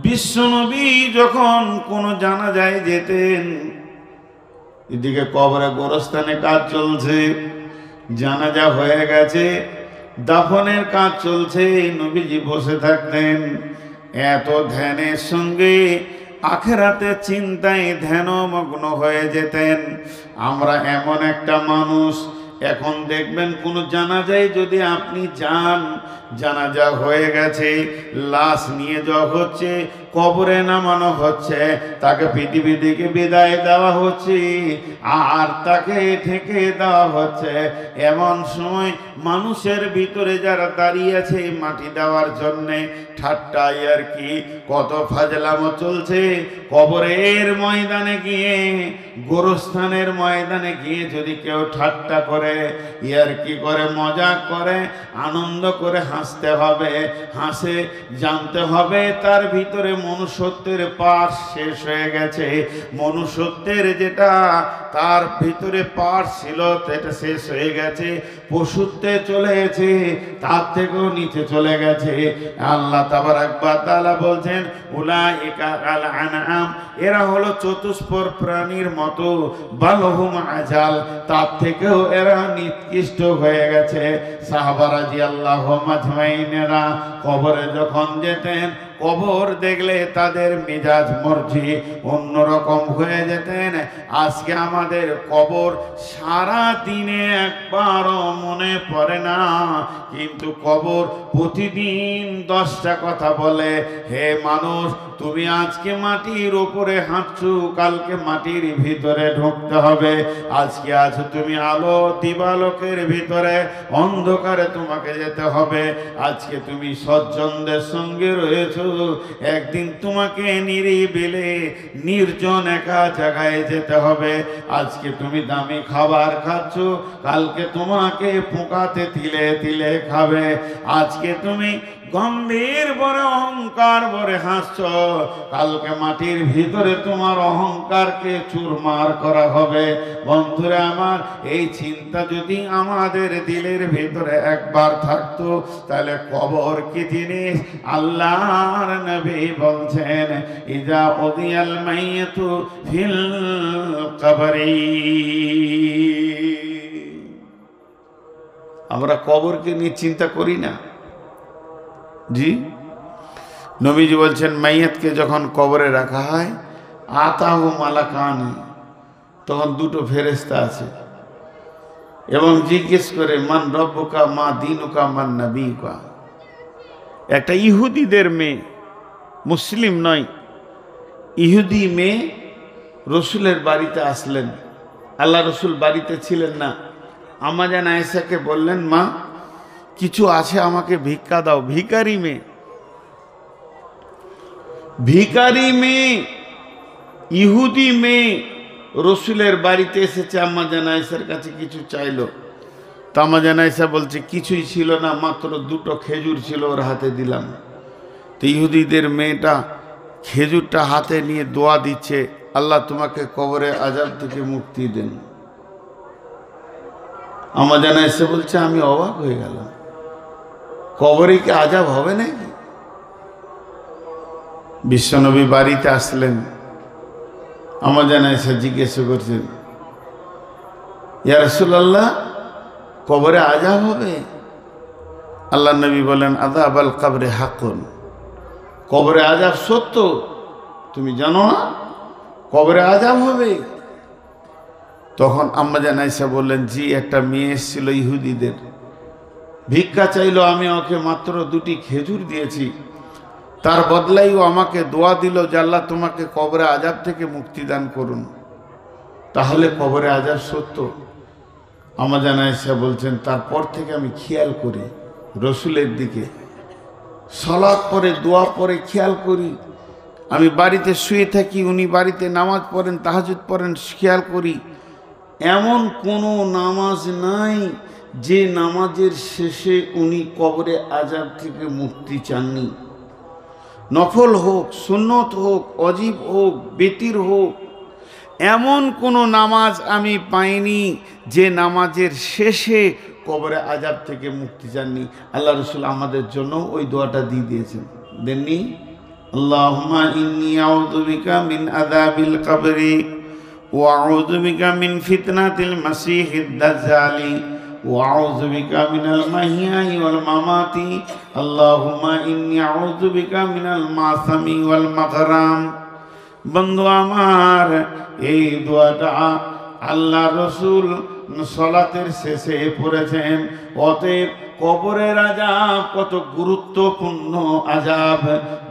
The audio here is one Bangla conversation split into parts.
বিশ্বনবী যখন কোনো জানাজায় যেতেন, এদিকে কবরে গোরস্থানে কাজ চলছে, জানাজা হয়ে গেছে, দাফনের কাজ চলছে, নবীজি বসে থাকতেন। এত ধ্যানের সঙ্গে আখিরাতের চিন্তায় ধ্যানমগ্ন হয়ে যেতেন। আমরা এমন একটা মানুষ, এখন দেখবেন কোনো জানাজায় যদি আপনি যান, জানাজা হয়ে গেছে, লাশ নিয়ে যাওয়া হচ্ছে, কবরে নামানো হচ্ছে, তাকে পৃথিবী থেকে বিদায় দেওয়া হচ্ছে, আর তাকে ঠেকে দেওয়া হচ্ছে। এমন সময় মানুষের ভিতরে যারা দাঁড়িয়ে আছে মাটি দেওয়ার জন্যে, ঠাট্টা আর কি কত ফাজলামো চলছে। কবরের ময়দানে গিয়ে, গোরস্থানের ময়দানে গিয়ে যদি কেউ ঠাট্টা করে, ইয়ার কি করে, মজাক করে, আনন্দ করে হাসতে হবে। হাসে জানতে হবে তার ভিতরে মনুষ্যত্বের পাঠ শেষ হয়ে গেছে। মনুষ্যত্বের যেটা তার ভিতরে পাঠ ছিল সেটা শেষ হয়ে গেছে, পশুত্বে চলে গেছে, তার থেকেও নিচে চলে গেছে। আল্লাহ তাবারাক ওয়া তাআলা বলছেন, উলাইকা আল আনআম, এরা হলো চতুষ্পদ প্রাণীর মতো, বালহুম আজাল, তার থেকেও এরা নিকৃষ্ট হয়ে গেছে। সাহাবা রাদিয়াল্লাহু আজমাইনেরা কবরে যখন যেতেন, কবর দেখলে তাদের মেজাজ মর্জি অন্যরকম হয়ে যেতেন। আজকে আমাদের কবর সারা দিনে একবারও মনে পড়ে না, কিন্তু কবর প্রতিদিন 10টা কথা বলে। হে মানুষ, তুমি আজকে মাটির উপরে হাঁটছো, কালকে মাটির ভিতরে ঢুকতে হবে। আজকে আছো তুমি আলো দিবালোকের ভিতরে, অন্ধকারে তোমাকে যেতে হবে। আজকে তুমি সজ্জনদের সঙ্গে রয়েছো, একদিন তোমাকে নিরিবিলে নির্জন একা জায়গায় যেতে হবে। আজকে তুমি দামি খাবার খাচ্ছ, কালকে তোমাকে পোকাতে তিলে তিলে খাবে। আজকে তুমি গম্ভীর বড় অহংকার বড়ে হাসছ, কালকে মাটির ভিতরে তোমার অহংকারকে চুরমার করা হবে। বন্ধুরা আমার, এই চিন্তা যদি আমাদের দিলের ভিতরে একবার থাকতো, তাহলে কবর কি জিনিস আল্লাহর নবী বলছেন, ইজা উদিয়াল মাইয়াতু ফিল কবরি। আমরা কবরকে নিয়ে চিন্তা করি না। জি, নবীজি বলছেন, মাইয়াতকে যখন কবরে রাখা হয়, আতাহু মালাকানি, তখন দুটো ফেরেশতা আছে এবং জিজ্ঞেস করে, মান রব্বুকা, মা দীনুকা, মান নবীকা। একটা ইহুদিদের মেয়ে, মুসলিম নয়, ইহুদি মেয়ে রসুলের বাড়িতে আসলেন। আল্লাহ রসুল বাড়িতে ছিলেন না। আম্মা জান আয়েশাকে বললেন, মা কিছু আছে, আমাকে ভিক্ষা দাও। ভিখারি মেয়ে, ভিখারি মেয়ে, ইহুদি মেয়ে রসুলের বাড়িতে এসেছে, আম্মা জান আয়েশার কাছে কিছু চাইলো। তো আম্মা জান আয়েশা বলছে, কিছুই ছিল না, মাত্র 2টো খেজুর ছিল, ওর হাতে দিলাম। তো ইহুদিদের মেয়েটা খেজুরটা হাতে নিয়ে দোয়া দিচ্ছে, আল্লাহ তোমাকে কবরে আযাব থেকে মুক্তি দেন। আম্মা জান আয়েশা বলছে, আমি অবাক হয়ে গেলাম, কবরে কি আযাব হবে নাকি? বিশ্বনবী বাড়িতে আসলেন। আম্মা জান আয়েশা জিজ্ঞেস করছেন, ইয়া রাসূলুল্লাহ, কবরে আযাব হবে? আল্লাহ নবী বলেন, আযাবাল কবরে হাকুন, কবরে আযাব সত্য, তুমি জানো না কবরে আযাব হবে? তখন আম্মা জান আয়েশা বললেন, জি, একটা মেয়ে এসেছিল ইহুদিদের, ভিক্ষা চাইলো, আমি ওকে মাত্র 2টি খেজুর দিয়েছি, তার বদলাই ও আমাকে দোয়া দিল যে আল্লাহ তোমাকে কবরে আযাব থেকে মুক্তি দান করুন। তাহলে কবরে আযাব সত্য? আম্মা জান আয়েশা বলছেন, তারপর থেকে আমি খেয়াল করি রসুলের দিকে, সালাত পড়ে, দোয়া পড়ে খেয়াল করি। আমি বাড়িতে শুয়ে থাকি, উনি বাড়িতে নামাজ পড়েন, তাহাজ্জুদ পড়েন, খেয়াল করি এমন কোনো নামাজ নাই যে নামাজের শেষে উনি কবরে আযাব থেকে মুক্তি চাননি। নফল হোক, সুন্নত হোক, অজিব হোক, বেতির হোক, এমন কোনো নামাজ আমি পাইনি যে নামাজের শেষে কবরে আযাব থেকে মুক্তি চাননি। আল্লাহ রসুল আমাদের জন্য ওই দোয়াটা দিয়ে দিয়েছেন, দেননি? আল্লাহুম্মা ইন্নী আউযু বিকা মিন আযাবিল কবরি ওয়া আউযু বিকা মিন ফিতনাতিল মাসীহিদ দাজ্জালি ওয়া আউযু বিকা মিনাল মাহইয়াই ওয়াল মামাতি আল্লাহুম্মা ইন্নী আউযু বিকা মিনাল মাসামি ওয়াল মাগরাম। বন্ধু আমার, এই দোয়াটা আল্লাহ রসুল সালাতের শেষে পড়েছেন। অতএব কবরের আযাব কত গুরুত্বপূর্ণ আযাব,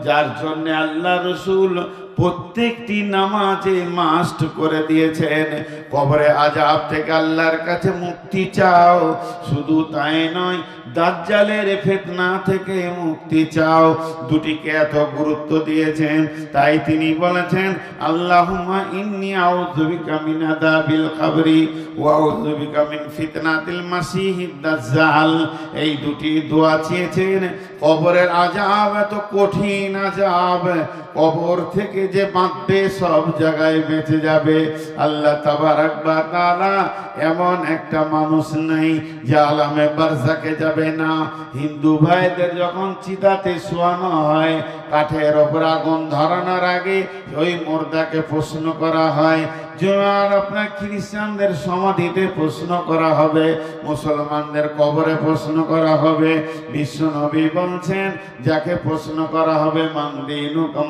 যার জন্য আল্লাহ রসুল প্রত্যেকটি নামাজে মাস্ট করে দিয়েছেন কবরে আযাব থেকে আল্লাহর কাছে মুক্তি চাও। শুধু তাই নয়, দাজ্জালের ফিতনা থেকে মুক্তি চাও। দুটিকে এত গুরুত্ব দিয়েছেন, তাই তিনি বলেছেন আল্লাহুম্মা ইন্নী আউযু বিকা মিন আযাবিল কবরি ওয়া আউযু বিকা মিন ফিতনাতিল মাসীহিদ দাজ্জাল। এই দুটি দোয়া চেয়েছেন। কবরের আযাব এত কঠিন আযাব, কবর থেকে যে বাঁচবে সব জায়গায় বেঁচে যাবে। আল্লাহ তাবারক ওয়া তাআলা এমন একটা মানুষ নাই যে আলামে বারজাকে যাবে না। হিন্দু ভাইদের যখন চিতাতে শোয়ানো হয়, কাঠের ওপর আগুন ধরানোর আগে ওই মুর্দাকে প্রশ্ন করা হয়। আর আপনার খ্রিস্টানদের সমাধিতে প্রশ্ন করা হবে, মুসলমানদের কবরে প্রশ্ন করা হবে। বিশ্ব নবী বলছেন, যাকে প্রশ্ন করা হবে মান দীনুকা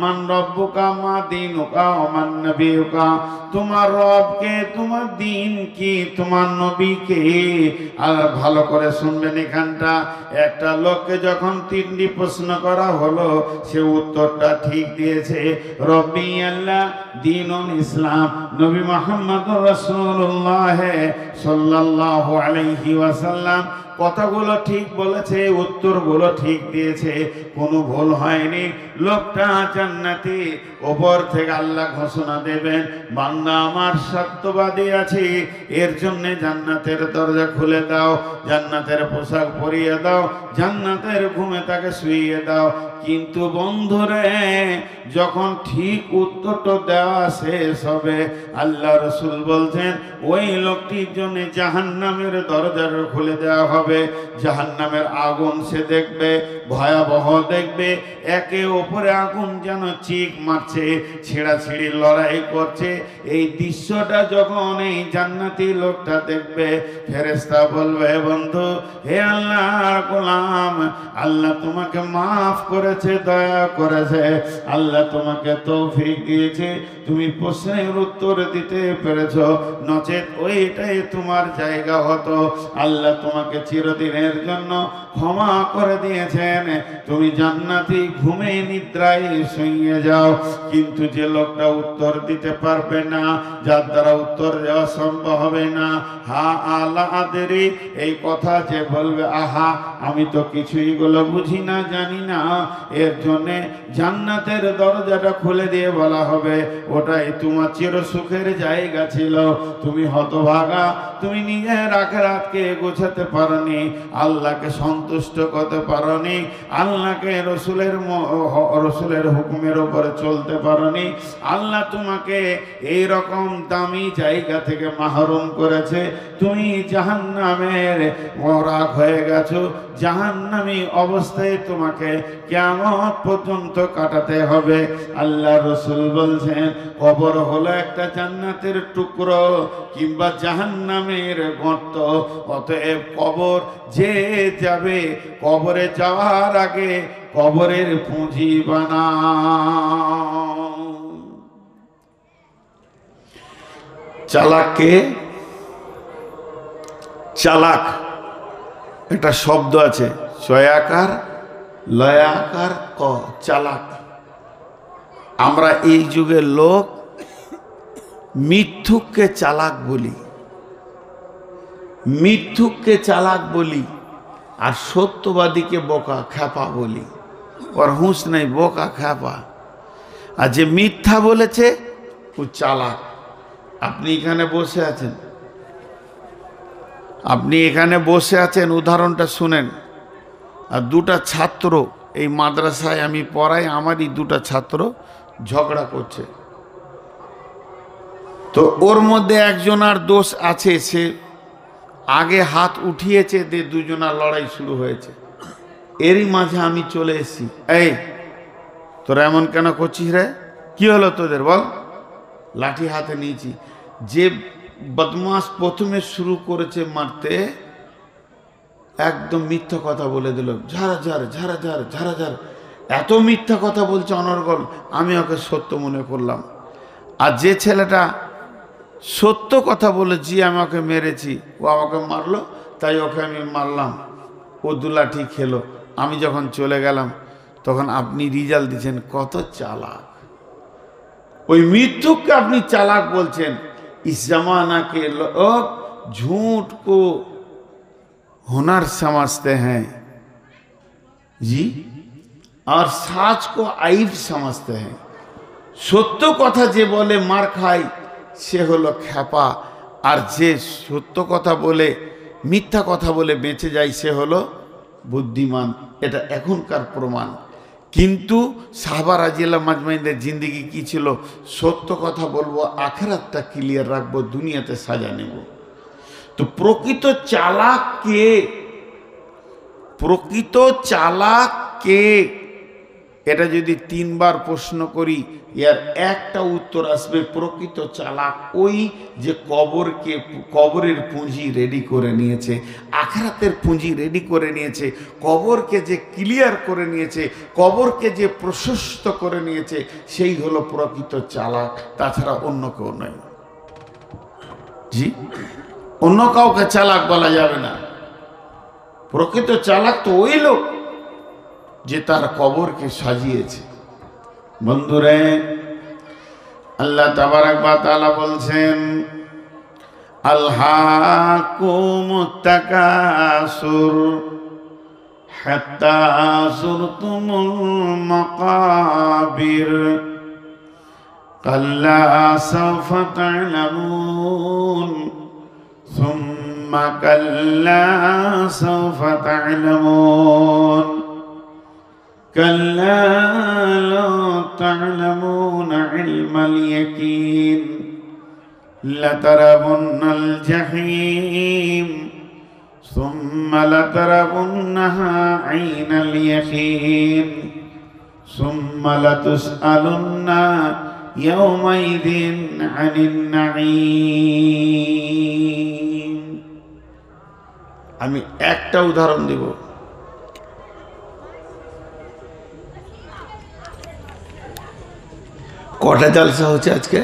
মান রব্বুকা মা দীনুকা ওয়া মান নবিয়ুকা, তোমার রবকে, তোমার দ্বীন কি, তোমার নবীকে। আর ভালো করে শুনবেন এখানটা, একটা লোককে যখন তিনটি প্রশ্ন করা হলো, সে উত্তরটা ঠিক দিয়েছে, রব্বি আল্লাহ, দ্বীনুল ইসলাম, নবী মুহাম্মদুর রাসূলুল্লাহ সাল্লাল্লাহু আলাইহি ওয়াসাল্লাম কথাগুলো ঠিক বলেছে, উত্তরগুলো ঠিক দিয়েছে, কোনো ভুল হয়নি। লোকটা জান্নাতি। ওপর থেকে আল্লাহ ঘোষণা দেবেন, বান্দা আমার সত্যবাদী আছে, এর জন্য জান্নাতের দরজা খুলে দাও, জান্নাতের পোশাক পরিয়ে দাও, জান্নাতের ঘুমে তাকে শুইয়ে দাও। কিন্তু বন্ধুরে, যখন ঠিক উত্তরটা দেওয়া শেষ হবে, আল্লাহ রসুল বলছেন ওই লোকটির জন্য জাহান্নামের দরজা খুলে দেওয়া হবে। জাহান্নামের আগুন সে দেখবে, ভয়াবহ দেখবে। একে ওপরে আগুন যেন চিক মারছে, ছেঁড়াছিঁড়ি লড়াই করছে। এই দৃশ্যটা যখন এই জান্নাতি লোকটা দেখবে, ফেরেশতা বলবে, বন্ধু, হে আল্লাহর গোলাম, আল্লাহ তোমাকে মাফ করেছে, দয়া করেছে, আল্লাহ তোমাকে তৌফিক দিয়েছে, তুমি প্রশ্নের উত্তর দিতে পেরেছ, নচেত ওইটাই তোমার জায়গা হতো। আল্লাহ তোমাকে চিরদিনের জন্য ক্ষমা করে দিয়েছেন, তুমি জান্নাতি ঘুমে নিদ্রায় শুইয়ে যাও। কিন্তু যে লোকটা উত্তর দিতে পারবে না, যার দ্বারা উত্তর দেওয়া সম্ভব হবে না, হা আলা আদেরি, এই কথা যে বলবে, আহা আমি তো কিছুই গুলো বুঝি না, জানি না, এর জন্যে জান্নাতের দরজাটা খুলে দিয়ে বলা হবে, ওটাই তোমার চির সুখের জায়গা ছিল। তুমি হতভাগা, তুমি নিজের আখিরাতকে গোছাতে পারোনি, আল্লাহকে সন্তুষ্ট করতে পারোনি, আল্লাহকে রসুলের হুকুমের উপরে চলতে পারোনি। আল্লাহ তোমাকে এই রকম দামি জায়গা থেকে মাহরুম করেছে। তুমি জাহান্নামের রাগ হয়ে গেছো, জাহান্নামী অবস্থায় তোমাকে কিয়ামত পর্যন্ত কাটাতে হবে। আল্লাহ রসুল বলছেন, কবর হলো একটা জান্নাতের টুকরো কিংবা জাহান্নামের গর্ত। অতএব কবর যে যাবে, কবরে যাওয়ার আগে কবরের পুঁজি বানাও। চালাককে, চালাক একটা শব্দ আছে, ছয়াকার লয়াকার ক, চালাক। আমরা এই যুগের লোক মিথ্যুককে চালাক বলি, মিথ্যুককে চালাক বলি, আর সত্যবাদীকে বোকা খ্যাপা বলি। ওর হুঁশ নেই, বোকা খ্যাপা। আর যে মিথ্যা বলেছে ও চালাক। আপনি এখানে বসে আছেন, আপনি এখানে বসে আছেন, উদাহরণটা শুনেন। আর দুটা ছাত্র, এই মাদ্রাসায় আমি পড়াই, আমারই দুটা ছাত্র ঝগড়া করছে। তো ওর মধ্যে একজনার দোষ আছে, সে আগে হাত উঠিয়েছে, দিয়ে দুজনার লড়াই শুরু হয়েছে। এরই মাঝে আমি চলে এসেছি, এই তোরা এমন কেন করছিস রে? কি হলো তোদের বল? লাঠি হাতে নিয়েছি। যে বদমাস প্রথমে শুরু করেছে মারতে, একদম মিথ্যা কথা বলে দিল, ঝাড়াঝাড় ঝাড়াঝাড় ঝাড়াঝাড়, এত মিথ্যা কথা বলছে অনর্গল। আমি ওকে সত্য মনে করলাম। আর যে ছেলেটা সত্য কথা বলেছি আমি ওকে মেরেছি, ও আমাকে মারলো, তাই ওকে আমি মারলাম, ও দুলাঠি খেলো। আমি যখন চলে গেলাম তখন আপনি রিজাল্ট দিচ্ছেন কত চালাক। ওই মিথ্যুককে আপনি চালাক বলছেন। इस जमाना के लोग झूठ को हुनर समझते हैं जी, और सच को आइब समझते हैं। सत्य कथा जे बोले मार खाई से हलो ख्यापा, और जे सत्य कथा बोले मिथ्या कथा बोले बेঁচে যায় সে হলো বুদ্ধিমান। এটা এখনকার প্রমাণ। কিন্তু সাহাবা রাদিয়াল্লাহু মাজমাইনদের জিন্দেগি কি ছিল? সত্য কথা বলবো, আখিরাতটা ক্লিয়ার রাখবো, দুনিয়াতে সাজা নেব। তো প্রকৃত চালাক কে? প্রকৃত চালাক কে? এটা যদি তিনবার প্রশ্ন করি এর একটা উত্তর আসবে। প্রকৃত চালাক ওই যে কবরের পুঁজি রেডি করে নিয়েছে, আখিরাতের পুঁজি রেডি করে নিয়েছে, কবরকে যে ক্লিয়ার করে নিয়েছে, কবরকে যে প্রশস্ত করে নিয়েছে, সেই হলো প্রকৃত চালাক। তাছাড়া অন্য কেউ নয়। জি, অন্য কাউকে চালাক বলা যাবে না। প্রকৃত চালাক তো ওই লোক যে তার কবরকে সাজিয়েছে। বন্ধুরে, আল্লাহ তাবারাক ওয়া তাআলা বলছেন, আলহাকুমুত তাকাসুর হাত্তা যুরতুমুল মাকাবির কাল্লা সাওফা তা'লামুন সুম্মা কাল্লা সাওফা তা'লামুন كلا لو تعلمون علم اليقين لترون الجحيم ثم لترونها عين اليقين ثم لتسألن يومئذ عن النعيم। আমি একটা উদাহরণ দেব। কটা জলসা হচ্ছে আজকে?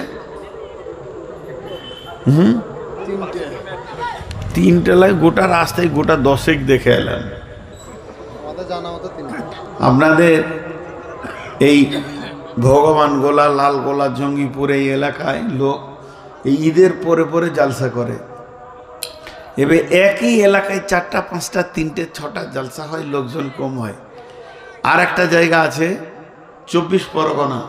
তিনটে লাগে। গোটা রাস্তায় গোটা 10 দেখে এলাম। আপনাদের এই ভগবান গোলা, লাল গোলা, জঙ্গিপুর এই এলাকায় লোক এই ঈদের পরে পরে জালসা করে। এবার একই এলাকায় 4টা 5টা 3টে 6টা জালসা হয়, লোকজন কম হয়। আর একটা জায়গা আছে 24 পরগনা,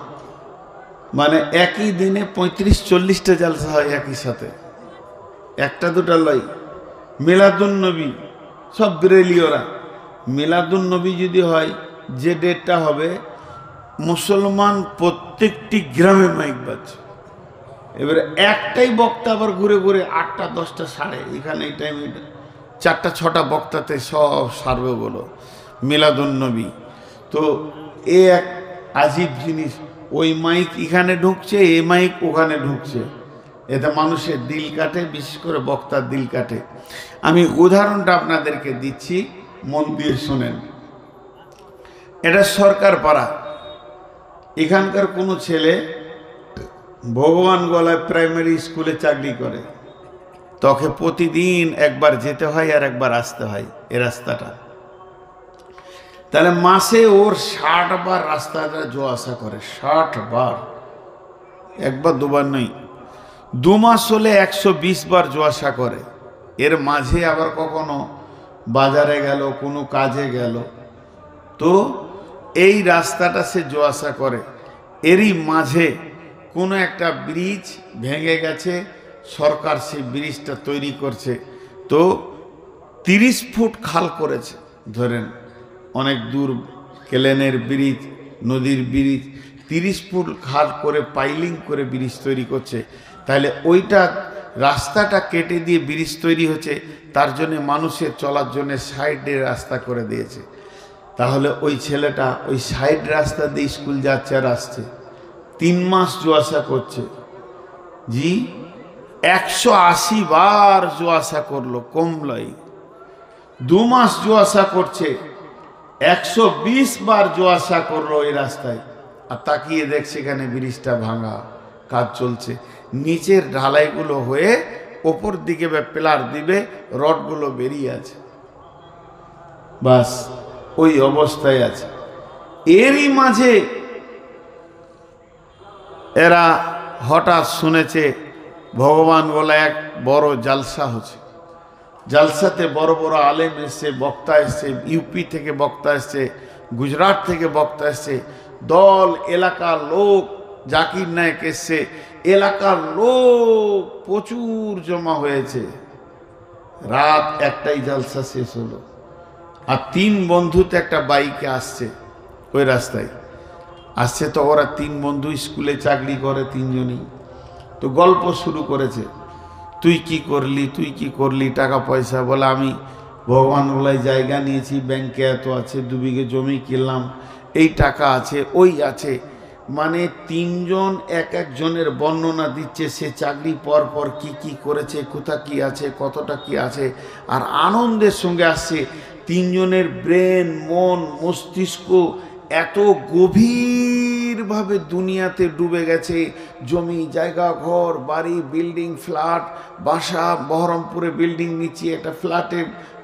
মানে একই দিনে 35-40টা জালসা হয় একই সাথে, একটা দুটা লয়। মিলাদুন নবী সব বেরেলিওরা। মিলাদুন নবী যদি হয়, যে ডেটটা হবে, মুসলমান প্রত্যেকটি গ্রামে মাইক বাজছে। এবারে একটাই বক্তা আবার ঘুরে ঘুরে 8টা 10টা সাড়ে এখানে এই টাইমে 4টা 6টা বক্তাতে সব সারবে বলো মিলাদুন নবী। তো এ এক আজীব জিনিস। ওই মাইক এখানে ঢুকছে, এ মাইক ওখানে ঢুকছে, এতে মানুষের দিল কাটে, বিশেষ করে বক্তার দিল কাটে। আমি উদাহরণটা আপনাদেরকে দিচ্ছি, মন দিয়ে শোনেন। এটা সরকার পাড়া। এখানকার কোনো ছেলে ভগবান গলায় প্রাইমারি স্কুলে চাকরি করে, তোকে প্রতিদিন একবার যেতে হয় আর একবার আসতে হয় এ রাস্তাটা। তাহলে মাসে ওর 60 বার রাস্তাটা যাওয়া আসা করে। 60 বার, একবার দুবার নয়। 2 মাস হলে 120 বার যাওয়া আসা করে। এর মাঝে আবার কখনো বাজারে গেল, কোনো কাজে গেল, তো এই রাস্তাটা সে যাওয়া আসা করে। এরই মাঝে কোনো একটা ব্রিজ ভেঙে গেছে, সরকার সেই ব্রিজটা তৈরি করছে, তো 30 ফুট খাল করেছে। ধরেন অনেক দূর কেলেনের ব্রিজ, নদীর ব্রিজ, 30 ফুট খাল করে পাইলিং করে ব্রিজ তৈরি করছে। তাহলে ওইটা রাস্তাটা কেটে দিয়ে ব্রিজ তৈরি হচ্ছে, তার জন্য মানুষের চলার জন্য সাইডে রাস্তা করে দিয়েছে। তাহলে ওই ছেলেটা ওই সাইড রাস্তা দিয়ে স্কুল যাচ্ছে আর আসছে, 3 মাস জোয়াশা করছে। জি, 180 বার জোয়াশা করলো কমলাই। 2 মাস জোয়াশা করছে, 120 বার জোয়াশা করলো এই রাস্তায়। আর তাকিয়ে দেখছে এখানে ব্রিজটা ভাঙা, কাজ চলছে, নিচের ঢালাইগুলো হয়ে ওপর দিকে পিলার দিবে, রডগুলো বেরিয়ে আছে, বাস ওই অবস্থায় আছে। এরই মাঝে এরা হঠাৎ শুনেছে ভগবান বলে এক বড় জালসা হচ্ছে। জালসাতে বড় বড় আলেম এসছে, বক্তা এসছে, ইউপি থেকে বক্তা এসছে, গুজরাট থেকে বক্তা এসছে, দল এলাকার লোক, জাকির নায়েক এসছে, এলাকার লোক প্রচুর জমা হয়েছে। রাত 1টায় জালসা শেষ হলো। আর 3 বন্ধুতে একটা বাইকে আসছে, ওই রাস্তায় আসছে। তো ওরা 3 বন্ধু স্কুলে চাকরি করে, 3 জনই। তো গল্প শুরু করেছে, তুই কি করলি, তুই কি করলি, টাকা পয়সা। বলে আমি ভগবান বলাই জায়গা নিয়েছি, ব্যাংকে এত আছে, 2 বিঘে জমি কিনলাম, এই টাকা আছে, ওই আছে। মানে 3 জন এক একজনের বর্ণনা দিচ্ছে, সে চাকরি পর পর কি কি করেছে, কোথা কি আছে, কতটা কি আছে। আর আনন্দের সঙ্গে আসছে। 3 জনের ব্রেন, মন, মস্তিষ্ক এত গভীরভাবে দুনিয়াতে ডুবে গেছে। জমি জায়গা, ঘর বাড়ি, বিল্ডিং, ফ্ল্যাট, বাসা, বহরমপুরে বিল্ডিং নিচ্ছি, একটা ফ্ল্যাটে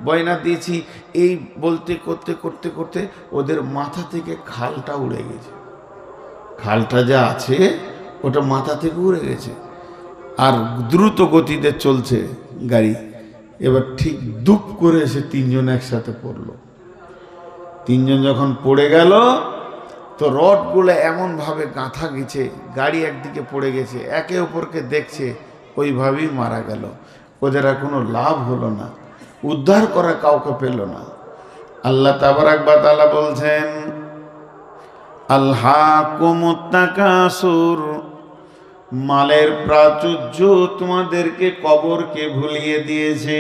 বয়না দিয়েছি, এই বলতে করতে করতে করতে ওদের মাথা থেকে খালটা উড়ে গেছে। খালটা যা আছে ওটা মাথা থেকে উড়ে গেছে। আর দ্রুত গতিতে চলছে গাড়ি। এবার ঠিক দুপ করে এসে 3 জন একসাথে পড়লো। 3 জন যখন পড়ে গেল, তো রডগুলো এমনভাবে গাঁথা গেছে, গাড়ি একদিকে পড়ে গেছে, একে অপরকে দেখছে, ওইভাবেই মারা গেল। ওদের আর কোনো লাভ হলো না, উদ্ধার করা কাউকে পেল না। আল্লাহ তাবারাক ওয়া তাআলা বলছেন, আলহাকুমুত তাকাসুর, মালের প্রাচুর্য তোমাদেরকে কবরকে ভুলিয়ে দিয়েছে।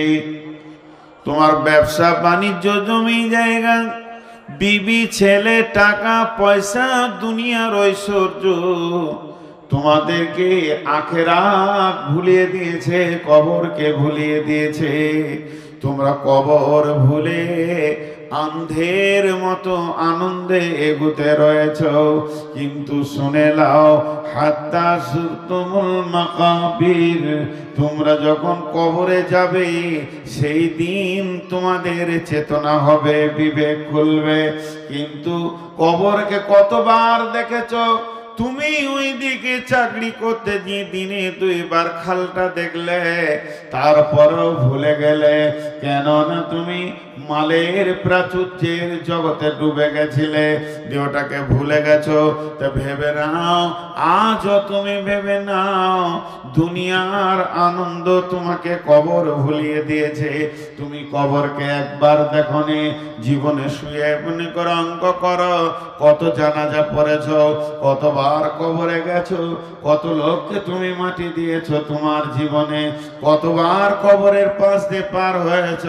তোমার ব্যবসা বাণিজ্য, জমি জায়গা, বিবি ছেলে, টাকা পয়সা, দুনিয়ার ঐশ্বর্য তোমাদেরকে আখিরাত ভুলিয়ে দিয়েছে, কবরকে ভুলিয়ে দিয়েছে। তোমরা কবর ভুলে আন্ধের মতো আনন্দে এগুতে রয়েছ। কিন্তু শুনে লাও, হাত্তা যুরতুমুল মাকাবির, তোমরা যখন কবরে যাবে সেই দিন তোমাদের চেতনা হবে, বিবেক খুলবে। কিন্তু কবরকে কতবার দেখেছ তুমি? ওই দিকে চাকরি করতে গিয়ে দিনে 2 বার খালটা দেখলে, তারপরেও ভুলে গেলে। কেননা তুমি মালের প্রাচুর্যের জগতে ডুবে গেছিলে, দেহটাকে ভুলে গেছো। তা ভেবে নাও, আজও তুমি ভেবে নাও, দুনিয়ার আনন্দ তোমাকে কবর ভুলিয়ে দিয়েছে। তুমি কবরকে একবার দেখোনি, জীবনে শুয়ে মনে করো, অঙ্ক করো, কত জানাজা পড়েছ, কতবার কবরে গেছো, কত লোককে তুমি মাটি দিয়েছো তোমার জীবনে, কতবার কবরের পাশ দিয়ে পার হয়েছ।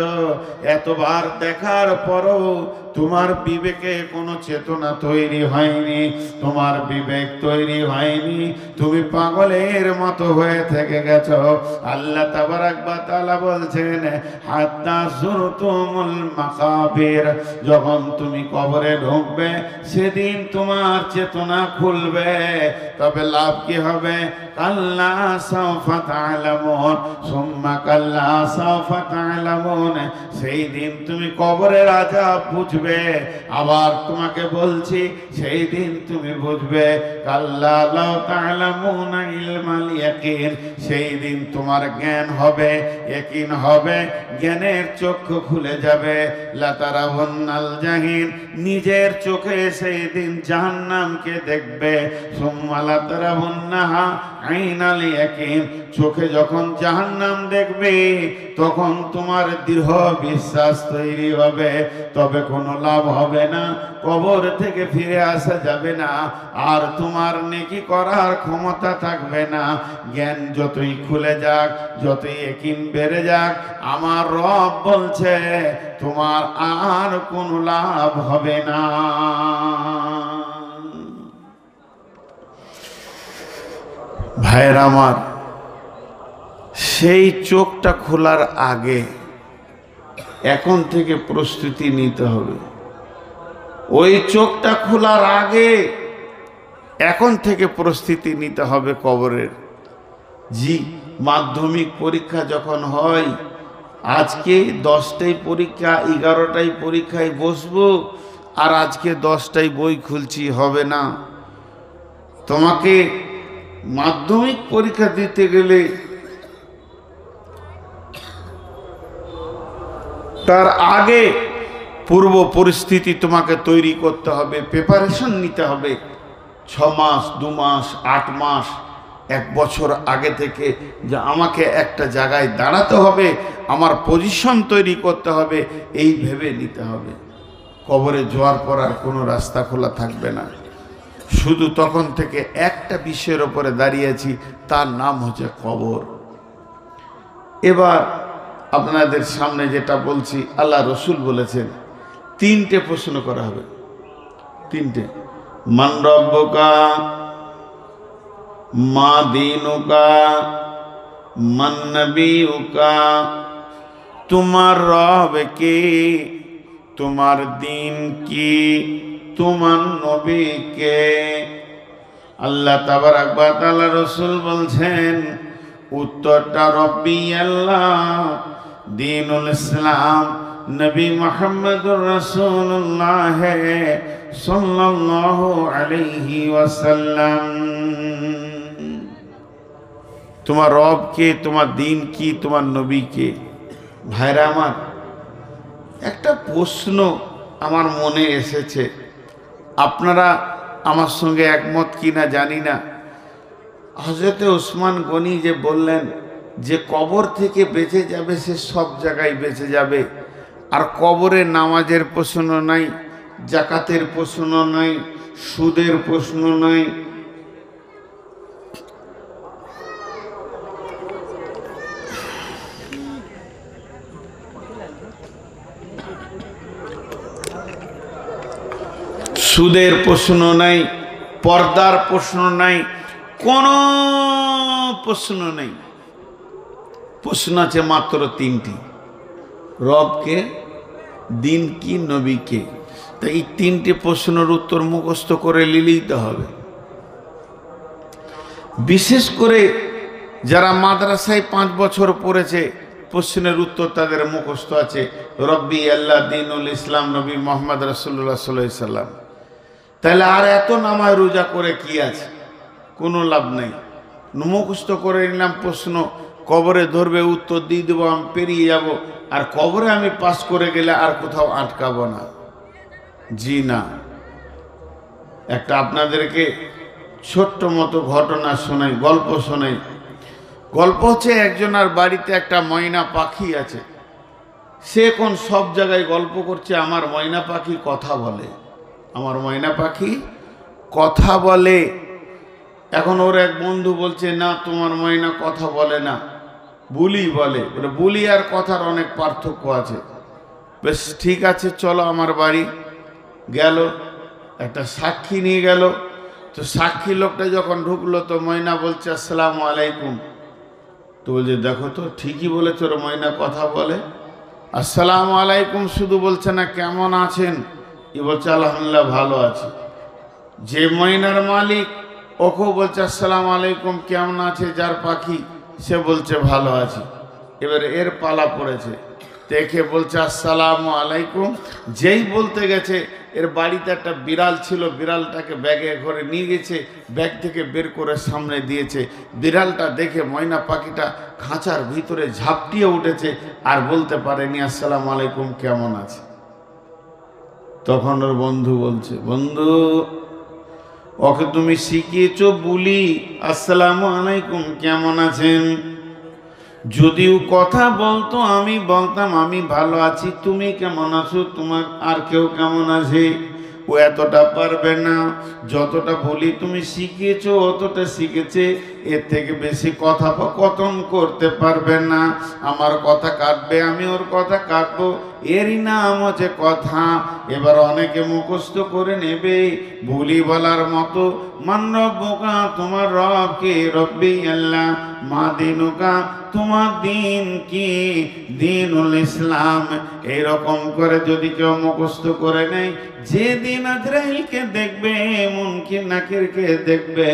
এতবার দেখার পরও তোমার বিবেকে কোনো চেতনা তৈরি হয়নি, তোমার বিবেক তৈরি হয়নি, তুমি পাগলের মতো হয়ে থেকে গেছো। আল্লাহ তাবারাক ওয়া তাআলা বলছেন, হাত্তা যুরতুমুল মাকাবির, যখন তুমি কবরে ঢুকবে সেদিন তোমার চেতনা খুলবে। তবে লাভ কি হবে? কাল্লা সাওফা তা'লামুন, সুম্মা কাল্লা সাওফা তা'লামুন, সেই দিন তুমি কবরের আযাব বুঝবে। আবার তোমাকে বলছি, সেই দিন তুমি বুঝবে। কাল্লা লাউ তা'লামুনা ইলমাল ইয়াকিন, সেই দিন তোমার জ্ঞান হবে, ইয়াকিন হবে, জ্ঞানের চক্ষু খুলে যাবে। লা তারাউন্নাল জাহিম, নিজের চোখে সেই দিন জাহান্নামকে দেখবে। সুম্মা লা তারাউন্নাহা আইনাল ইয়াকিন, চোখে যখন জাহান্নাম দেখবে তখন তোমার দৃঢ় বিশ্বাস তৈরি হবে। তবে কোনো লাভ হবে না, কবর থেকে ফিরে আসা যাবে না, আর তোমার নেকি করার ক্ষমতা থাকবে না। জ্ঞান যতই খুলে যাক, যতই ইয়াকিন বেড়ে যাক, আমার রব বলছে তোমার আর কোনো লাভ হবে না। ভাইয়ের আমার, সেই চোখটা খোলার আগে এখন থেকে প্রস্তুতি নিতে হবে। ওই চোখটা খোলার আগে এখন থেকে প্রস্তুতি নিতে হবে কবরের। জি, মাধ্যমিক পরীক্ষা যখন হয়, আজকে 10টায় পরীক্ষা, 11টায় পরীক্ষায় বসবো, আর আজকে 10টায় বই খুলছি, হবে না। তোমাকে মাধ্যমিক পরীক্ষা দিতে গেলে তার আগে পূর্ব পরিস্থিতি তোমাকে তৈরি করতে হবে, প্রিপারেশন নিতে হবে। 6 মাস, 2 মাস, 8 মাস, 1 বছর আগে থেকে যে আমাকে একটা জায়গায় দাঁড়াতে হবে, আমার পজিশন তৈরি করতে হবে, এই ভেবে নিতে হবে। কবরে যাওয়ার পর আর কোনো রাস্তা খোলা থাকবে না। শুধু তখন থেকে একটা বিষয়ের উপরে দাঁড়িয়েছি, তার নাম হচ্ছে কবর। এবার আপনাদের সামনে যেটা বলছি, আল্লাহ রসুল বলেছেন 3টে প্রশ্ন করা হবে। 3টে। মান রব্বুকা, মা দীনুকা, মান নবিয়ুকা। তোমার রব কে, তোমার দিন কি, তোমার নবী কে। আল্লাহ তাবারাক ওয়া তাআলা রসুল বলছেন উত্তরটা রব্বি আল্লাহ, দীনুল ইসলাম, নবী মুহাম্মদুর রাসূলুল্লাহ সাল্লাল্লাহু আলাইহি ওয়াসাল্লাম। তোমার রব কে, তোমার দিন কি, তোমার নবী কে। ভাইরা আমার, একটা প্রশ্ন আমার মনে এসেছে, আপনারা আমার সঙ্গে একমত কিনা জানি না। হযরতে ওসমান গনি যে বললেন যে কবর থেকে বেঁচে যাবে, সে সব জায়গায় বেঁচে যাবে, আর কবরে নামাজের প্রশ্ন নাই, জাকাতের প্রশ্ন নাই, সুদের প্রশ্ন নাই। সুদের প্রশ্ন নাই, পর্দার প্রশ্ন নাই, কোনো প্রশ্ন নেই। প্রশ্ন আছে মাত্র 3টি, রবকে, দিন কি, নবীকে। তো এই 3টে প্রশ্নের উত্তর মুখস্থ করে নিলেই তো হবে। বিশেষ করে যারা মাদ্রাসায় 5 বছর পড়েছে, প্রশ্নের উত্তর তাদের মুখস্থ আছে, রব্বি আল্লাহ, দীনুল ইসলাম, নবী মুহাম্মদ রাসূলুল্লাহ সাল্লাল্লাহু আলাইহি সাল্লাম। তাহলে আর এত নামাজ রোজা করে কি আছে, কোনো লাভ নেই। মুখস্থ করে নিলাম প্রশ্ন, কবরে ধরবে, উত্তর দিয়ে দেবো, আমি পেরিয়ে যাব, আর কবরে আমি পাস করে গেলে আর কোথাও আটকাবো না। জি না। একটা আপনাদেরকে ছোট্ট মতো ঘটনা শোনাই, গল্প শোনাই। গল্প হচ্ছে, একজনের বাড়িতে একটা ময়না পাখি আছে। সে এখন সব জায়গায় গল্প করছে, আমার ময়না পাখি কথা বলে, আমার ময়না পাখি কথা বলে। এখন ওর এক বন্ধু বলছে, না তোমার ময়না কথা বলে না, বুলি বলে। বলে বুলি আর কথার অনেক পার্থক্য আছে। বেশ ঠিক আছে, চলো আমার বাড়ি। গেল, একটা সাক্ষী নিয়ে গেল। তো সাক্ষী লোকটা যখন ঢুকলো, তো ময়না বলছে আসসালামু আলাইকুম। তো বলছে, দেখো তো ঠিকই বলেছ, ওর ময়না কথা বলে। আসসালামু আলাইকুম শুধু বলছে না, কেমন আছেন? এ বলছে আলহামদুলিল্লাহ ভালো আছে। যে ময়নার মালিক, ওকেও বলছে আসসালামু আলাইকুম, কেমন আছে যার পাখি, সে বলছে ভালো আছে। এবারে এর পালা পড়েছে, দেখে বলছে আসসালামু আলাইকুম। যেই বলতে গেছে, এর বাড়িতে একটা বিড়াল ছিল, বিড়ালটাকে ব্যাগে করে নিয়ে গেছে, ব্যাগ থেকে বের করে সামনে দিয়েছে। বিড়ালটা দেখে ময়না পাখিটা খাঁচার ভিতরে ঝাপটিয়ে উঠেছে, আর বলতে পারেনি আসসালামু আলাইকুম, কেমন আছে। তখন ওর বন্ধু বলছে, বন্ধু ওকে তুমি শিখিয়েছো বুলি আসসালামু আলাইকুম কেমন আছেন। যদিও কথা বলতো আমি বলতাম আমি ভালো আছি, তুমি কেমন আছো, তোমার আর কেউ কেমন আছে। ও এতটা পারবে না, যতটা বলি তুমি শিখেছো অতটা শিখেছে, এর থেকে বেশি কথোপকথন করতে পারবে না। আমার কথা কাটবে, আমি ওর কথা কাটবো, এরই নাম হচ্ছে কথা। এবার অনেকে মুখস্থ করে নেবে বুলি বলার মতো, মান রব্বুকা, তোমার রব কে, রব্বি আল্লাহ, মা দিনুকা, তোমার দিন কি, দিনুল ইসলাম। এইরকম করে যদি কেউ মুখস্থ করে নেয়, যেদিন আজরাইলকে দেখবে, মুনকির নাকিরকে দেখবে,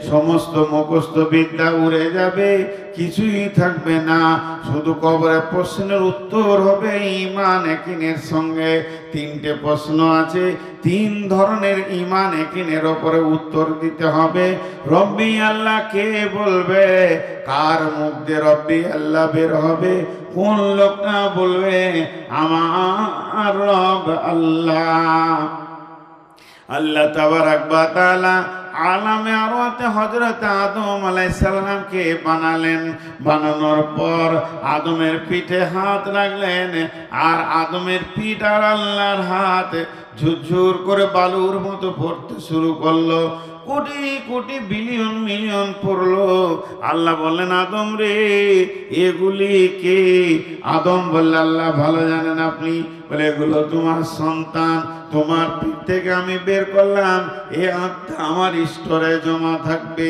সমস্ত মুখস্থ বিদ্যা উড়ে যাবে, কিছুই থাকবে না। শুধু কবরে প্রশ্নের উত্তর হবে ঈমান ইয়াকিনের সঙ্গে। তিনটে প্রশ্ন আছে, তিন ধরনের ঈমান ইয়াকিনের উপরে উত্তর দিতে হবে। রব্বি আল্লাহ কে বলবে, কার মুখ দিয়ে রব্বি আল্লাহ বের হবে? কোন লোকটা বলবে আমার রব আল্লাহ? আল্লাহ তাবারাক ওয়া তাআলা আলামে আরওয়াতে হযরত আদম আলাইহিস সালামকে বানালেন। বানানোর পর আদমের পিঠে হাত রাখলেন, আর আদমের পিঠ আর আল্লাহর হাত ঝুরঝুর করে বালুর মতো পড়তে শুরু করলো। কোটি কোটি বিলিয়ন মিলিয়ন পড়লো। আল্লাহ বললেন, আদম রে, এগুলি কে? আদম বললে, আল্লাহ ভালো জানেন আপনি। বলে, এগুলো তোমার সন্তান, তোমার পিঠ থেকে আমি বের করলাম, এ আত্মা আমার স্টোরে জমা থাকবে,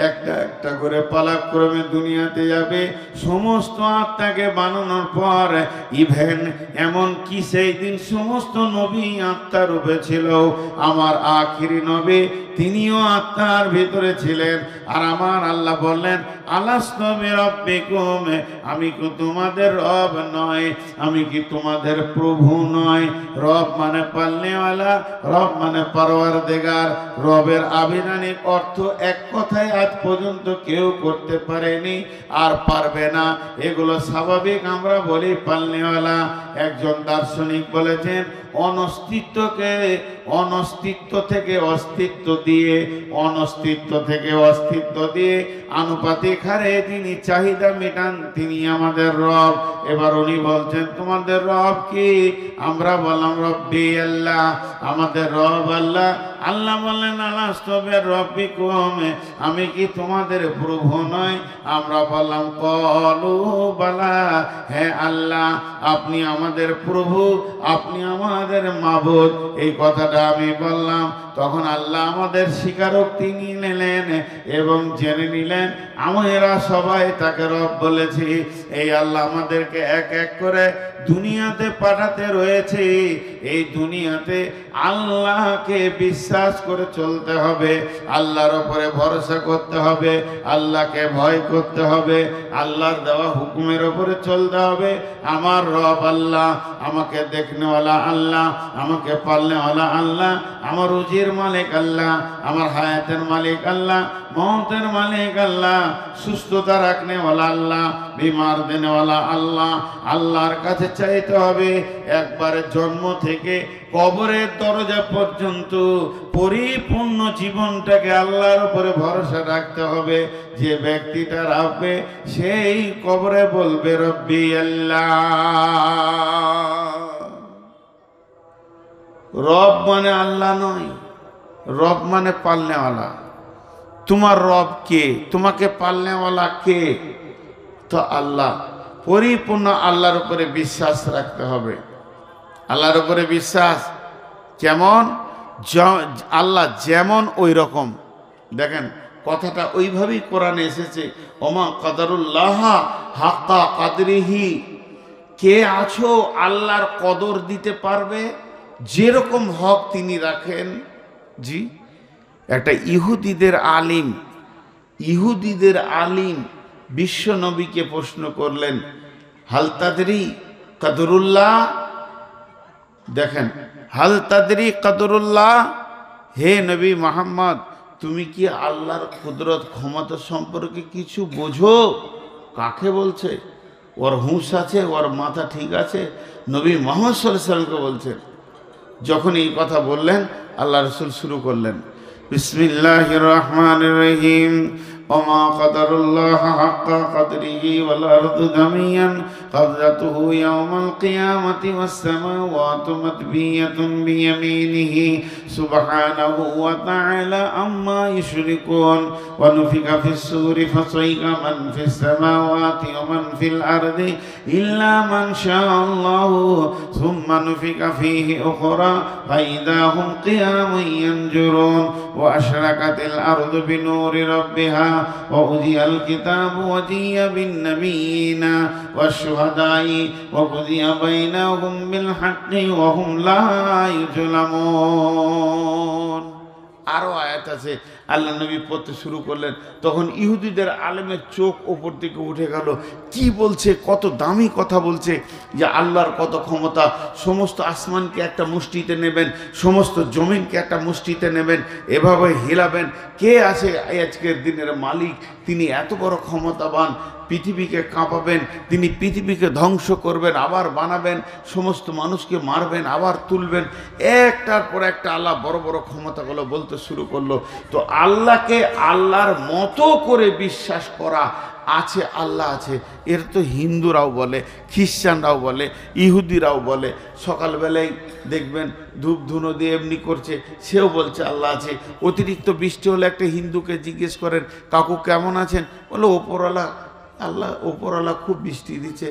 একটা একটা করে পালাক্রমে দুনিয়াতে যাবে। সমস্ত আত্মাকে বানানোর পর ইভেন এমন কি সেই দিন সমস্ত নবী আত্মা রূপে ছিল। আমার আখিরি নবী তিনিও আত্মার ভিতরে ছিলেন। আর আমার আল্লাহ বললেন, আলাস্তু বিরাব্বিকুম, আমি কি তোমাদের রব নয়? আমি কি তোমাদের প্রভু নয়? রব মানে পালনেওয়ালা, রব মানে পরওয়ারদিগার। রবের আবিধানিক অর্থ এক কথায় আজ পর্যন্ত কেউ করতে পারেনি, আর পারবে না। এগুলো স্বাভাবিক, আমরা বলি পালনেওয়ালা। একজন দার্শনিক বলেছেন, অনস্তিত্বকে অনস্তিত্ব থেকে অস্তিত্ব দিয়ে, অনস্তিত্ব থেকে অস্তিত্ব দিয়ে আনুপাতিক হারে যিনি চাহিদা মেটান, তিনি আমাদের রব। এবার উনি বলছেন, তোমাদের রব কি? আমরা বললাম, রব্বি আল্লাহ, আমাদের রব আল্লাহ। আল্লাহ বললেন, আলাস্তু বিরাব্বিকুম, আমি কি তোমাদের প্রভু নয়? আমরা বললাম, ক্বালু বালা, হ্যাঁ আল্লাহ, আপনি আমাদের প্রভু, আপনি আমাদের মাবুদ। এই কথাটা আমি বললাম, তখন আল্লাহ আমাদের স্বীকারোক্তি নিয়ে নিলেন এবং জেনে নিলেন আমরা সবাই তাকে রব বলেছি। এই আল্লাহ আমাদেরকে এক এক করে দুনিয়াতে পাঠাতে রয়েছে। এই দুনিয়াতে আল্লাহকে বিশ্বাস করে চলতে হবে, আল্লাহর উপরে ভরসা করতে হবে, আল্লাহকে ভয় করতে হবে, আল্লাহর দেওয়া হুকুমের উপরে চলতে হবে। আমার রব আল্লাহ, আমাকে দেখনেওয়ালা আল্লাহ, আমাকে পালনেওয়ালা আল্লাহ, আমার রুজির মালিক আল্লাহ, আমার হায়াতের মালিক আল্লাহ, মৌতের মালিক আল্লাহ, সুস্থতা রাখনেওয়ালা আল্লাহ, বিমার দেনেওয়ালা আল্লাহ। আল্লাহর কাছে চাইতে হবে। একবারে জন্ম থেকে কবরের দরজা পর্যন্ত পরিপূর্ণ জীবনটাকে আল্লাহর উপরে ভরসা রাখতে হবে। যে ব্যক্তিটা রাখবে সেই কবরে বলবে রব্বি আল্লাহ। রব মানে আল্লাহ নয়, রব মানে পালনেওয়ালা। তোমার রব কে? তোমাকে পালনেওয়ালা কে? তো আল্লাহ। পরিপূর্ণ আল্লাহর উপরে বিশ্বাস রাখতে হবে। আল্লাহর উপরে বিশ্বাস কেমন? আল্লাহ যেমন ওই রকম। দেখেন কথাটা ওইভাবেই কোরআনে এসেছে, ওমা কদরুল্লাহ হাক্কা কাদরিহি। কে আছো আল্লাহর কদর দিতে পারবে যেরকম হক তিনি রাখেন? জি, একটা ইহুদিদের আলিম বিশ্ব নবীকে প্রশ্ন করলেন, হাল তাদরি কদরুল্লাহ। দেখেন, হাল তাদরি কদরুল্লাহ, হে নবী মুহাম্মদ, তুমি কি আল্লাহর কুদরত ক্ষমতা সম্পর্কে কিছু বোঝো? কাকে বলছে? ওর হুঁশ আছে, ওর মাথা ঠিক আছে? নবী মুহাম্মদ সাল্লাল্লাহু আলাইহি ওয়াসাল্লামকে বলছেন। যখন এই কথা বললেন, আল্লাহ রাসূল শুরু করলেন, বিসমিল্লাহির রহমানির রহিম, وما قدر الله حق قدره والأرض جميعا قبضته يوم القيامة والسماوات مطوية بيمينه سبحانه وتعالى عما يشركون ونفخ في الصور فصعق من في السماوات ومن في الأرض إلا من شاء الله ثم نفخ فيه أخرى فإذا هم قيام ينظرون وأشرقت الأرض بنور ربها ووضع الكتاب وجيء بالنبيين والشهداء وقضي بينهم بالحق وهم لا يظلمون আরো আয়াত আছে আল্লাহ নবী পড়তে শুরু করলেন তখন ইহুদিদের আলেমের চোখ উপর দিকে উঠে গেল কি বলছে কত দামি কথা বলছে যে আল্লাহর কত ক্ষমতা সমস্ত আসমানকে একটা মুষ্টিতে নেবেন সমস্ত জমিনকে একটা মুষ্টিতে নেবেন এভাবে হিলাবেন কে আছে আজকের দিনের মালিক তিনি এত বড় ক্ষমতাবান পৃথিবীকে কাঁপাবেন তিনি পৃথিবীকে ধ্বংস করবেন আবার বানাবেন সমস্ত মানুষকে মারবেন আবার তুলবেন একটার পর একটা আল্লাহ বড় বড় ক্ষমতাগুলো বলতে শুরু করলো তো আল্লাহকে আল্লাহর মতো করে বিশ্বাস করা আছে আল্লাহ আছে এর তো হিন্দুরাও বলে খ্রিস্টানরাও বলে ইহুদিরাও বলে সকালবেলায় দেখবেন ধূপ ধুনো দিয়ে এমনি করছে সেও বলছে আল্লাহ আছে অতিরিক্ত বৃষ্টি হলে একটা হিন্দুকে জিজ্ঞেস করেন কাকু কেমন আছেন বলে ওপরওয়ালা আল্লাহ ওপরওয়ালা খুব বৃষ্টি দিচ্ছে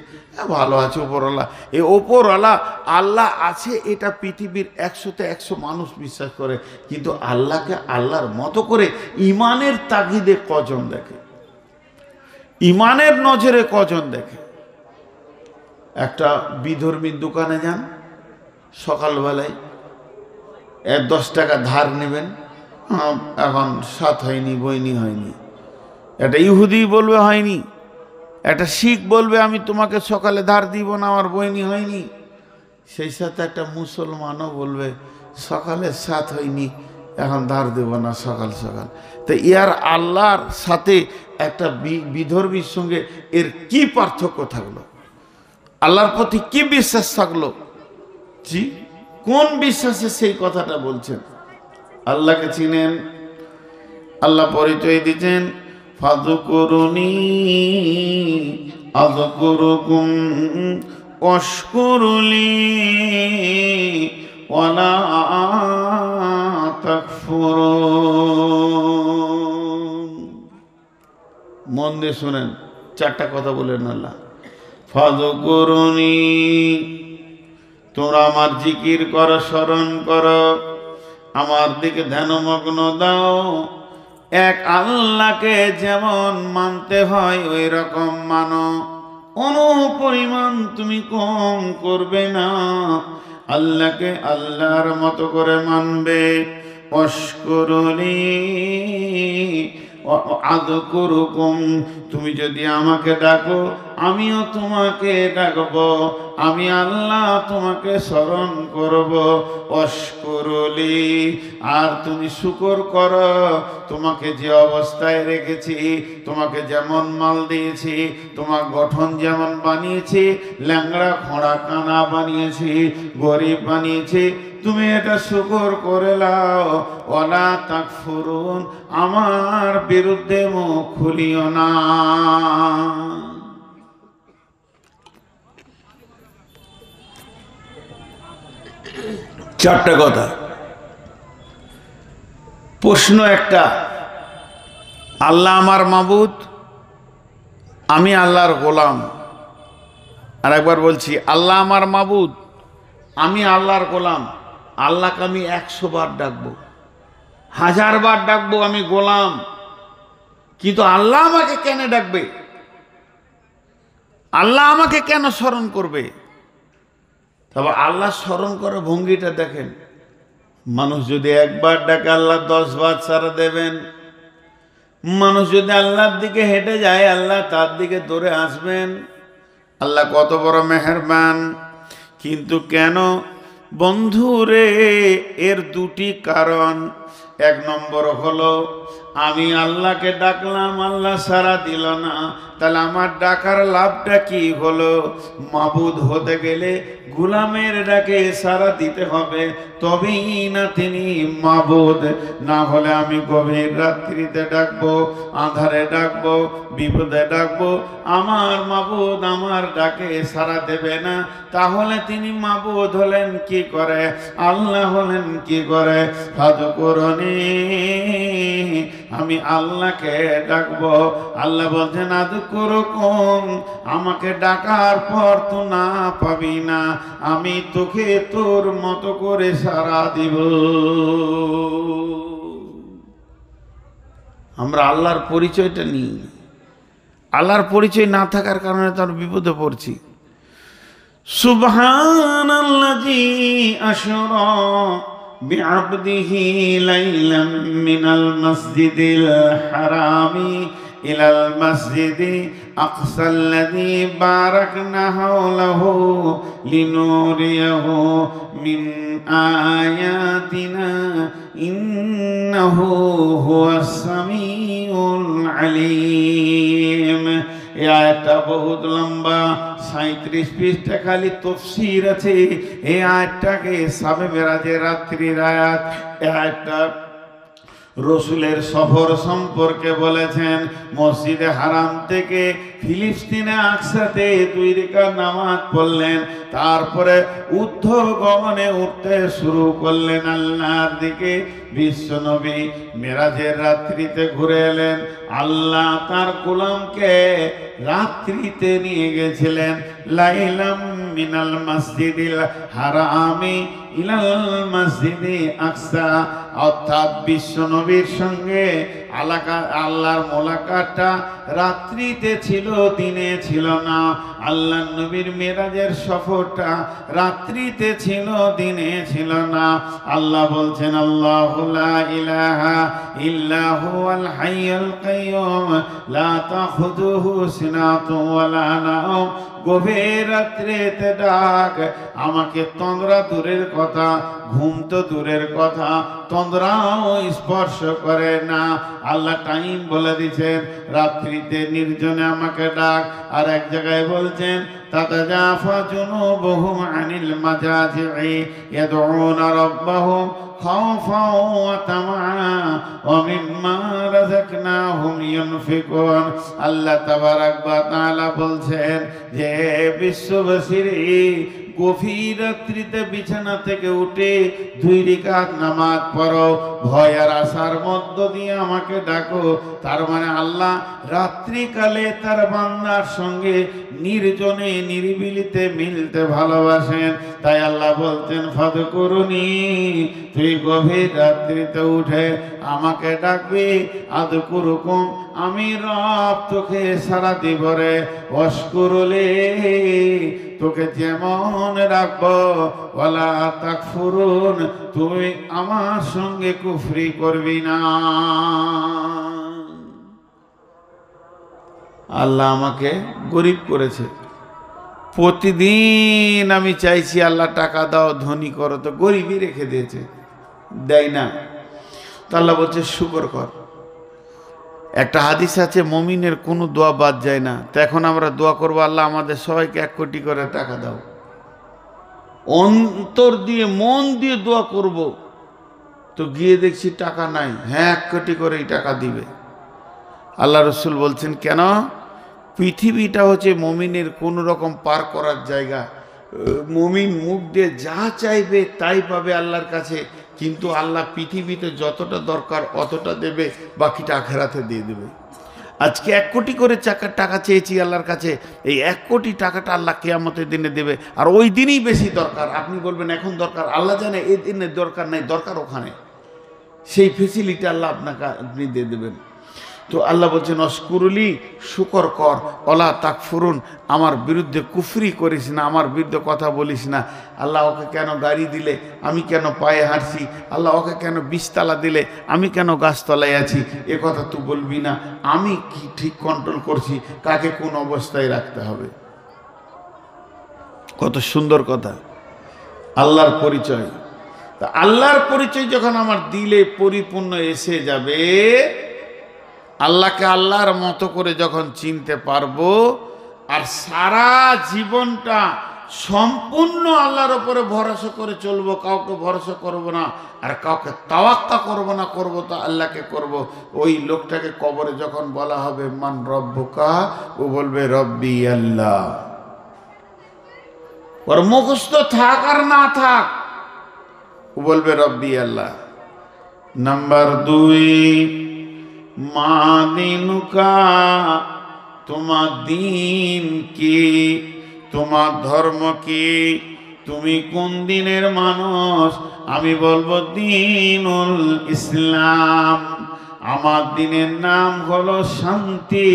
ভালো আছে ওপরওয়ালা এই ওপরওয়ালা আল্লাহ আছে এটা পৃথিবীর 100-তে 100 মানুষ বিশ্বাস করে কিন্তু আল্লাহকে আল্লাহর মতো করে ইমানের তাগিদে কজন দেখে ইমানের নজরে কজন দেখে একটা বিধর্মীর দোকানে যান সকালবেলায় 10 টাকা ধার নেবেন এখন সাত হয়নি বইনি হয়নি একটা ইহুদি বলবে হয়নি একটা শিখ বলবে আমি তোমাকে সকালে ধার দিব না আমার বইনি হয়নি সেই সাথে একটা মুসলমানও বলবে সকালে সাত হয়নি এখন ধার দেব না সকাল সকাল তো ইয়ার আল্লাহর সাথে একটা বিধর্মীর সঙ্গে এর কি পার্থক্য থাকলো আল্লাহর প্রতি কি বিশ্বাস থাকলো জি কোন বিশ্বাসে সেই কথাটা বলছেন আল্লাহকে চিনেন আল্লাহ পরিচয় দিচ্ছেন ফাযকুরুনি আযকুরুকুম ওয়াশকুরুলি ওয়ালা তাকফুরুন মন দিয়ে শুনেন চারটা কথা বলেন আল্লাহ ফাযকুরুনি তোমরা আমার জিকির করো স্মরণ করো আমার দিকে ধ্যানমগ্ন দাও এক আল্লাহকে যেমন মানতে হয় ওই রকম মানো অনুপরিমাণ তুমি কম করবে না আল্লাহকে আল্লাহর মতো করে মানবে অশকুরুনি আযকুরুকুম তুমি যদি আমাকে ডাকো আমিও তোমাকে ডাকবো আমি আল্লাহ তোমাকে স্মরণ করব অশকুরুলি আর তুমি শুকর করো তোমাকে যে অবস্থায় রেখেছি তোমাকে যেমন মাল দিয়েছি তোমার গঠন যেমন বানিয়েছি ল্যাংড়া খোঁড়া কানা বানিয়েছি গরিব বানিয়েছি তুমি এটা শুকর করে লাও ওয়ালা তাকফুরুন আমার বিরুদ্ধে মুখ খুলিও না চারটা কথা প্রশ্ন একটা আল্লাহ আমার মাবুদ আমি আল্লাহর গোলাম আর একবার বলছি আল্লাহ আমার মাবুদ আমি আল্লাহর গোলাম আল্লাহকে আমি 100 বার ডাকবো 1000 বার ডাকবো আমি গোলাম কিন্তু আল্লাহ আমাকে কেন ডাকবে আল্লাহ আমাকে কেন স্মরণ করবে তবে আল্লাহ স্মরণ করে ভঙ্গিটা দেখেন মানুষ যদি একবার ডাকে আল্লাহ 10 বার ছাড়া দেবেন মানুষ যদি আল্লাহর দিকে হেঁটে যায় আল্লাহ তার দিকে দৌড়ে আসবেন আল্লাহ কত বড় মেহেরবান কিন্তু কেন বন্ধুরে এর দুটি কারণ এক নম্বর হলো আমি আল্লাহকে ডাকলাম, আল্লাহ সাড়া দিল না, তাহলে আমার ডাকার লাভটা কি হলো? মাবুদ হতে গেলে গোলামের ডাকে সাড়া দিতে হবে, তবেই না তিনি মাবুদ। না হলে আমি গভীর রাত্রিতে ডাকবো, আঁধারে ডাকবো, বিপদে ডাকবো, আমার মাবুদ আমার ডাকে সাড়া দেবে না, তাহলে তিনি মাবুদ হলেন কি করে? আল্লাহ হলেন কি করে? ফাযকুরুনি, আমি আল্লাহকে ডাকবো। আল্লাহ বলছেন আযকুরুকুম, আমাকে ডাকার পর তো না পাবি না, আমি তোকে তোর মতো করে সাড়া দিব। আমরা আল্লাহর পরিচয়টা নিই, আল্লাহর পরিচয় না থাকার কারণে তার বিপদে পড়ছি। সুবহানাল্লাযী আশরা বিআবদিহি লাইলাম মিনাল মাসজিদিল হারামি ইলাল মাসজিদি আকসাল্লাযী বারাকনা হাওলাহু লিনুরিয়াহু মিন আয়াতিনা ইন্নাহু হুয়াস সামিউল আলীম। এই আয়াতটা বহুত লম্বা, 37 পৃষ্ঠা খালি তাফসীর আছে। এই আয়াতটাকে শাবে মেরাজের রাত্রির আয়াত। এই আয়াতটা রসুলের সফর সম্পর্কে বলেছেন। মসজিদে হারাম থেকে ফিলিস্তিনে আকসাতে 2 রাকাত নামাজ পড়লেন, তারপরে ঊর্ধ্ব গগনে উঠতে শুরু করলেন আল্লাহর দিকে। বিশ্বনবী মেরাজের রাত্রিতে ঘুরে এলেন। আল্লাহ তার গোলামকে রাত্রিতে নিয়ে গেছিলেন লাইলাম মিনাল মাসজিদিল হারামি ইলাল মাসজিদি আকসা, অর্থাৎ বিশ্বনবীর সঙ্গে আল্লাহর মোলাকাতটা রাত্রিতে ছিল, দিনে ছিল না। আল্লাহ নবীর মেরাজের সফরটা রাত্রিতে ছিল, দিনে ছিল না। আল্লাহ বলছেন আল্লাহু লা ইলাহা ইল্লা হুয়াল হাইয়ুল কাইয়্যুম লা তাখুযুহু সিনাতুন ওয়ালা নাওম। গভীর রাত্রিতে ডাক, আমাকে তন্দ্রা দূরের কথা, ঘুম তো দূরের কথা, তন্দ্রাও স্পর্শ করে না। আল্লাহ টাইম বলে দিচ্ছেন, রাত্রিতে নির্জনে আমাকে ডাক। আর এক জায়গায় বলছেন তাতাজাফা জুনুবুহুম আনিল মাজাজি'i ইয়াদউনা রাব্বাহুম খাওফান ওয়া তামাআন ওয়া মিম্মা রাযাকনাহুম ইউনফিকুন। আল্লাহ তাবারাক ওয়া তাআলা বলছেন যে বিশ্ববাসীর গভীর রাত্রিতে বিছানা থেকে উঠে 2 রাকাত নামাজ পড়ো, ভয় আর আশার মধ্য দিয়ে আমাকে ডাকো। তার মানে আল্লাহ রাত্রিকালে তার বান্দার সঙ্গে নির্জনে নিরিবিলিতে মিলতে ভালোবাসেন। তাই আল্লাহ বলতেন ফাযকুরুনি, তুই গভীর রাত্রিতে উঠে আমাকে ডাকবি। আযকুরুকুম, আমি রব তোকে সাড়া দিব রে। ওয়াশকুরুলি, তোকে যেমন রাখবো। ওয়ালা তাকফুরুন, তুই আমার সঙ্গে কুফরি করবি না। আল্লাহ আমাকে গরিব করেছে, প্রতিদিন আমি চাইছি আল্লাহ টাকা দাও, ধনী করো, তো গরিবই রেখে দিয়েছে, দেয় না। তো আল্লাহ বলছে শুকর কর। একটা হাদিস আছে মুমিনের কোনো দোয়া বাদ যায় না। তো এখন আমরা দোয়া করবো আল্লাহ আমাদের সবাইকে 1 কোটি করে টাকা দাও, অন্তর দিয়ে মন দিয়ে দোয়া করব। তো গিয়ে দেখছি টাকা নাই, হ্যাঁ 1 কোটি করেই টাকা দিবে। আল্লাহ রসুল বলছেন কেন? পৃথিবীটা হচ্ছে মুমিনের কোনো রকম পার করার জায়গা। মুমিন মুখ দিয়ে যা চাইবে তাই পাবে আল্লাহর কাছে, কিন্তু আল্লাহ পৃথিবীতে যতটা দরকার অতটা দেবে, বাকিটা আখিরাতে দিয়ে দেবে। আজকে 1 কোটি করে টাকা চেয়েছি আল্লাহর কাছে, এই 1 কোটি টাকাটা আল্লাহ কিয়ামতের দিনে দেবে, আর ওই দিনই বেশি দরকার। আপনি বলবেন এখন দরকার, আল্লাহ জানে এই দিনে দরকার নাই, দরকার ওখানে। সেই ফেসিলিটি আল্লাহ আপনি দিয়ে দেবেন। তো আল্লাহ বলছেন অশকুরুলি, শুকর কর। ওলা তাকফুরুন, আমার বিরুদ্ধে কুফরি করিস না, আমার বিরুদ্ধে কথা বলিস না। আল্লাহ ওকে কেন গাড়ি দিলে, আমি কেন পায়ে হাঁটছি? আল্লাহ ওকে কেন 20 তালা দিলে, আমি কেন গাছতলায় আছি? এ কথা তুই বলবি না। আমি কি ঠিক কন্ট্রোল করছি কাকে কোন অবস্থায় রাখতে হবে। কত সুন্দর কথা, আল্লাহর পরিচয়। তা আল্লাহর পরিচয় যখন আমার দিলে পরিপূর্ণ এসে যাবে, আল্লাহকে আল্লাহর মতো করে যখন চিনতে পারবো, আর সারা জীবনটা সম্পূর্ণ আল্লাহর উপরে ভরসা করে চলবো, কাউকে ভরসা করব না, আর কাউকে তাওয়াক্কা করব না, করব তো আল্লাহকে করব। ওই লোকটাকে কবরে যখন বলা হবে মান রব্বুকা, ও বলবে রব্বি আল্লাহ। ওর মুখস্থ থাক আর না থাক, ও বলবে রব্বি আল্লাহ। নাম্বার 2, মা দিনুকা, তোমার দিন কি, তোমার ধর্ম কি, তুমি কোন দিনের মানুষ? আমি বলবো দিনুল ইসলাম, আমার দিনের নাম হলো শান্তি,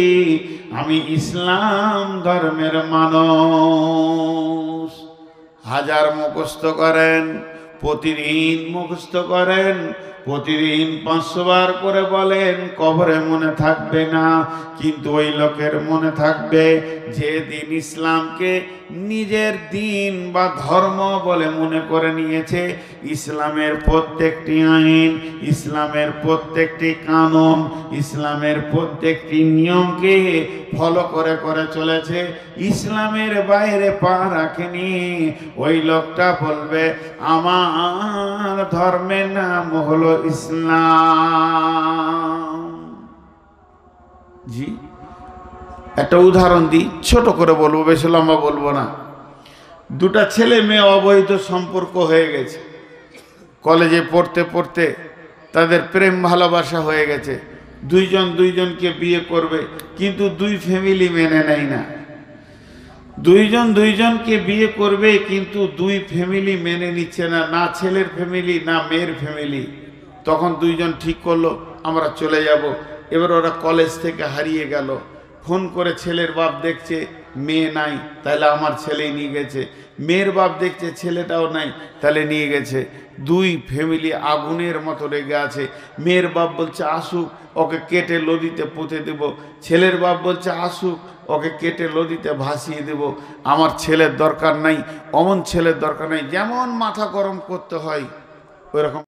আমি ইসলাম ধর্মের মানুষ। হাজার মুখস্থ করেন, প্রতিদিন মুখস্থ করেন, প্রতিদিন 500 বার করে বলেন, কবরে মনে থাকবে না, কিন্তু ওই লোকের মনে থাকবে যে দিন ইসলামকে নিজের দিন বা ধর্ম বলে মনে করে নিয়েছে। ইসলামের প্রত্যেকটি আইন, ইসলামের প্রত্যেকটি কানুন, ইসলামের প্রত্যেকটি নিয়মকে ফলো করে করে চলেছে, ইসলামের বাইরে পা রাখেনি। ওই লোকটা বলবে আমার ধর্মের নাম হলো ইসলাম। জি, একটা উদাহরণ দিই, ছোট করে বলবো, বেশি লম্বা বলবো না। 2টা ছেলে মেয়ে অবৈধ সম্পর্ক হয়ে গেছে, কলেজে পড়তে পড়তে তাদের প্রেম ভালোবাসা হয়ে গেছে, দুইজনকে বিয়ে করবে, কিন্তু 2 ফ্যামিলি মেনে নেয় না। দুইজনকে বিয়ে করবে, কিন্তু 2 ফ্যামিলি মেনে নিচ্ছে না, না ছেলের ফ্যামিলি না মেয়ের ফ্যামিলি। তখন 2জন ঠিক করলো আমরা চলে যাব। এবার ওরা কলেজ থেকে হারিয়ে গেল, ফোন করে ছেলের বাপ দেখছে মেয়ে নাই, তাহলে আমার ছেলেই নিয়ে গেছে। মেয়ের বাপ দেখছে ছেলেটাও নাই, তাহলে নিয়ে গেছে। 2 ফ্যামিলি আগুনের মতো রেগে আছে। মেয়ের বাপ বলছে আসুক, ওকে কেটে নদীতে পুঁতে দেব। ছেলের বাপ বলছে আসুক, ওকে কেটে নদীতে ভাসিয়ে দেব। আমার ছেলের দরকার নাই, অমন ছেলের দরকার নাই। যেমন মাথা গরম করতে হয় ওইরকম